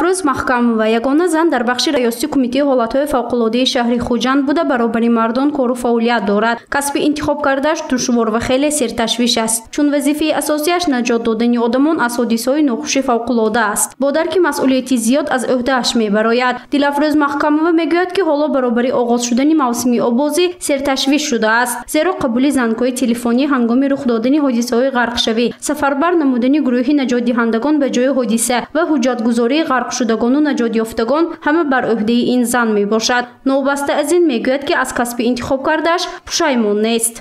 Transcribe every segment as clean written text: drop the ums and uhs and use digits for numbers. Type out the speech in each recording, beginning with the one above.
Дилафрӯз Маҳкамова ягона зан дар бахши раёсати кумитаи ҳолатҳои фавқулоддаи шаҳри Хуҷанд буда баробари мардон кору фаъолият дорад. Касби интихоб кардааш душвор ва хеле серташвиш аст, чун вазифаи асосияш наҷот додани одамон аз ҳодисаҳои нохуши фавқулодда аст. Бо дарки масъулияти зиёд аз ӯҳдааш мебарояд. Дилафрӯз Маҳкамова мегӯяд, ки ҳоло баробари оғоз шудани мавсими обозӣ серташвиш шудааст, зеро қабули занкҳои телефонӣ ҳангоми рух додани ҳодисаҳои ғарқшавӣ, сафарбар намудани гурӯҳи наҷотдиҳандагон ба ҷои ҳодиса ва ҳуҷҷатгузории ғарқшудагону наҷотёфтагон ҳама бар ӯҳдаи ин зан мебошад. Новбаста аз ин мегӯяд, ки аз касби интихоб кардааш пушаймон нест.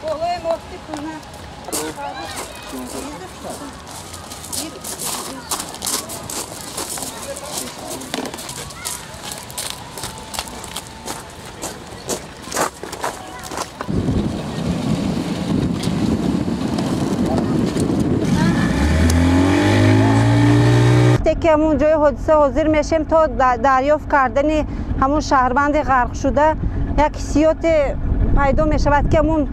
که همون جای حادثه حاضر میشیم تا دریافت کردن همون شهروند غرق شده یک حسیات پیدا میشود که همون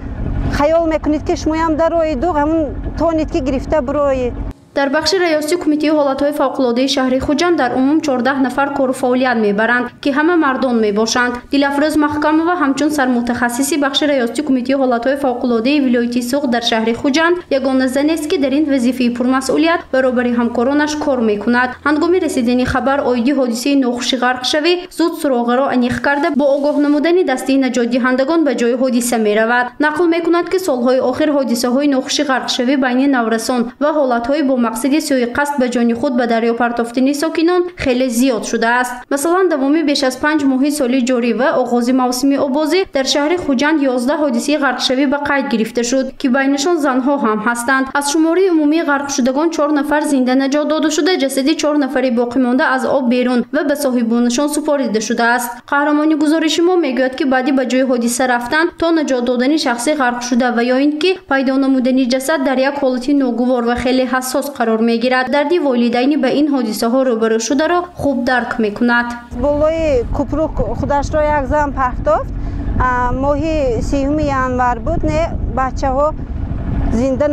خیال میکنید که شما هم در روی دو همون تونید که گرفته بروید. дар бахши раёсати кумитаи ҳолатҳои фавқулоддаи шаҳри Хуҷанд дар умум 14 нафар кору фаъолият мебаранд, ки ҳама мардон мебошанд. Дилафрӯз Маҳкамова ҳамчун сармутахассиси бахши раёсати кумитаи ҳолатҳои фавқулоддаи вилояти Суғд дар шаҳри Хуҷанд ягона занест, ки дар ин вазифаи пурмасъулият баробари ҳамкоронаш кор мекунад. Ҳангоми расидани хабар оиди ҳодисаи нохуши ғарқшавӣ зуд суроғаро аниқ карда бо огоҳ намудани дастаи наҷотдиҳандагон ба ҷои ҳодиса меравад. Нақл мекунад, ки солҳои охир ҳодисаҳои нохуши ғарқшавӣ байни наврасон ва ҳолатҳои бо мақсади суиқасд ба ҷони худ ба дарё партофтани сокинон хеле зиёд шудааст. Масалан, давоми беш аз 5 моҳи соли ҷорӣ ва оғози мавсими обозӣ дар шаҳри Хуҷанд 11 ҳодисаи ғарқшавӣ ба қайд гирифта шуд, ки байнашон занҳо ҳам ҳастанд. Аз шумораи умумии ғарқшудагон 4 нафар зинда наҷот дода шуда, ҷасади 4 нафари боқимонда аз об берун ва ба соҳибонашон супорида шудааст. Қаҳрамони гузориши мо мегӯяд, ки баъди ба ҷои ҳодиса рафтан то наҷот додани шахси ғарқшуда ва ё ин ки пайдо намудани ҷасад дар як ҳолати ногувор ва хеле ҳассос қарор мегирад. Дарди волидайни ба ин ҳодисаҳо рӯбарӯ шударо хуб дарк мекунад. болои купрук худашро як зан партофт, моҳи 3 январ буд, не бачаҳо зинда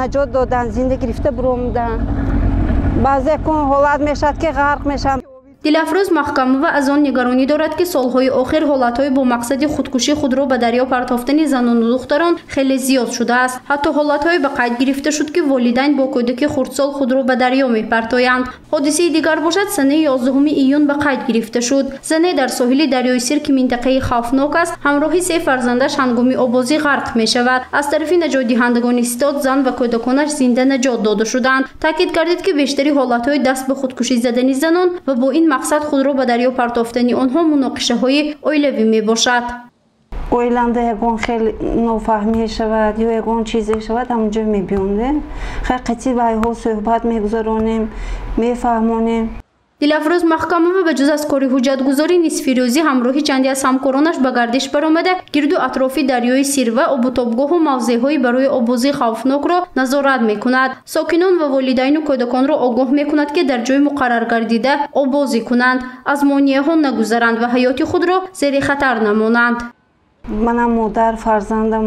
наҷот додан, зинда гирифта биромудан. баъзе кун ҳолат мешавад ки ғарқ мешаванд. Дилафрӯз Маҳкамова аз он нигаронӣ дорад, ки солҳои охир ҳолатҳои бо мақсади худкушӣ худро ба дарё партофтани занону духтарон хеле зиёд шудааст. Ҳатто ҳолатҳое ба қайд гирифта шуд, ки волидайн бо кӯдаки хурдсол худро ба дарё мепартоянд. ҳодисаи дигар бошад, санаи 11 июн ба қайд гирифта шуд. зане дар соҳили дарёи Сир, ки минтақаи хавфнок аст, ҳамроҳи 3 фарзандаш ҳангоми обозӣ ғарқ мешавад. аз тарафи наҷотдиҳандагони истод зан ва кӯдаконаш зинда наҷот дода шуданд. таъкид гардид, ки бештари ҳолатҳои даст ба худкушӣ задани занон ва бо ин мақсад худро ба дарё партофтани онҳо муноқишаҳои оилавӣ мебошад. оиланда ягон хеле нофаҳмие шавад ё ягон чизе шавад, ҳамонҷо мебиёнем, хеле қати вайҳо суҳбат мегузаронем, мефаҳмонем. Дилафрӯз Маҳкамова ба ҷуз аз кори ҳуҷҷатгузорӣ нисфирӯзӣ ҳамроҳи чанде аз ҳамкоронаш ба гардиш баромада гирду атрофи дарёи Сир ва обутобгоҳу мавзеъҳои барои обозӣ хавфнокро назорат мекунад. сокинон ва волидайну кӯдаконро огоҳ мекунад, ки дар ҷои муқаррар гардида обозӣ кунанд, аз монеаҳо нагузаранд ва ҳаёти худро зери хатар намонанд. манам модар фарзандам,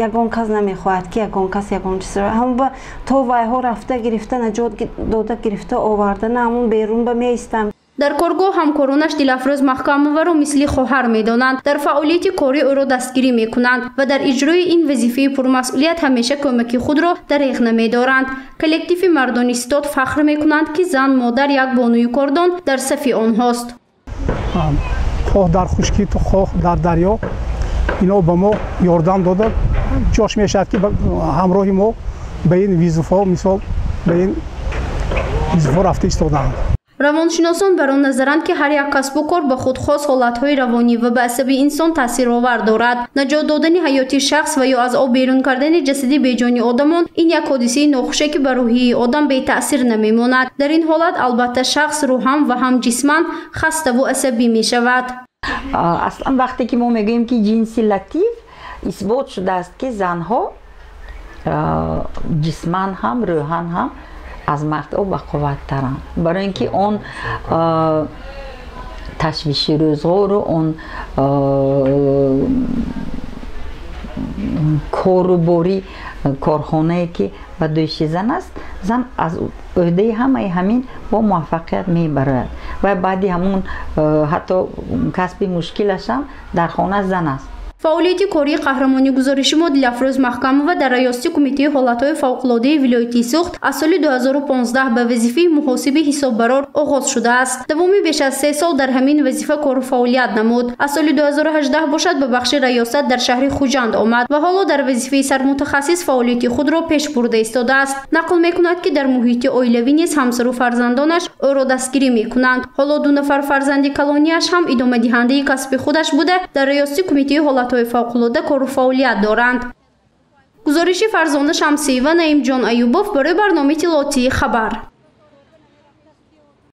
ягон кас намехоҳад ки ягон кас ягон чизро ҳама то вайҳо рафта гирифта наҷот дода гирифта оварда на ҳамон берун ба меистам. дар коргоҳ ҳамкоронаш Дилафрӯз Маҳкамоваро мисли хоҳар медонанд, дар фаъолияти кори ӯро дастгирӣ мекунанд ва дар иҷрои ин вазифаи пурмасъулият ҳамеша кӯмаки худро дареғ намедоранд. коллективи мардони Истод фахр мекунанд, ки зан модар як бонуи кордон дар сафи онҳост. хоҳ дар хушкӣ то хоҳ дар дарё ино ба мо ёрдам дода ҷош мешавад, ки ҳамроҳи мо ба ин визифҳо мисол ба ин визифҳо рафта истоданд. равоншиносон бар он назаранд, ки ҳар як касбу кор ба худ хос ҳолатҳои равонӣ ва ба асаби инсон таъсировар дорад. наҷот додани ҳаёти шахс ва ё аз об берун кардани ҷасади беҷони одамон ин як ҳодисаи нохуше, ки ба рӯҳияи одам бетаъсир намемонад. дар ин ҳолат албатта шахс рӯҳан ва ҳам ҷисман хаставу асабӣ мешавад. аслан вақте ки мо мегӯем ки ҷинси латиф исбот шудааст, ки занҳо ҷисман ҳам рӯҳан ҳам аз мардҳо бақувваттаранд, барои ин ки он ташвиши рӯзғору он корубори корхонае ки و دویش زن است زن از عهده همین با موفقیت میبرد و بعدی همون حتی کسب مشکلش هم در خانه زن است. فعالیت کاری قهرمانی گزارشی ما دلافروز محکمه و در ریاستی کمیته حالتهای فوق‌العاده ولایتی سوخت از سال 2015 به وظیفه محاسب حساببرار آغاز شده است. دوامی بیش از 3 سال در همین وظیفه کار و فعالیت نمود. از سال 2018 باشد به بخش ریاست در شهر خوجند آمد و حالا در وظیفه سرمتخصص فعالیت خود را پیش برده ایستاده است. نقل میکند که در محیط عائلوی نیز همسر و فرزندانش او را دستگیری میکنند. حالا 2 نفر فرزند کلانیش هم ادامه دهنده کسب خودش بوده در ریاستی کمیته حالتهای فوق‌العاده کار و فعالیت دارند. گزارش فرزانه شمسی و نعیم جان ایوبов برای برنامه اطلاعاتی خبر.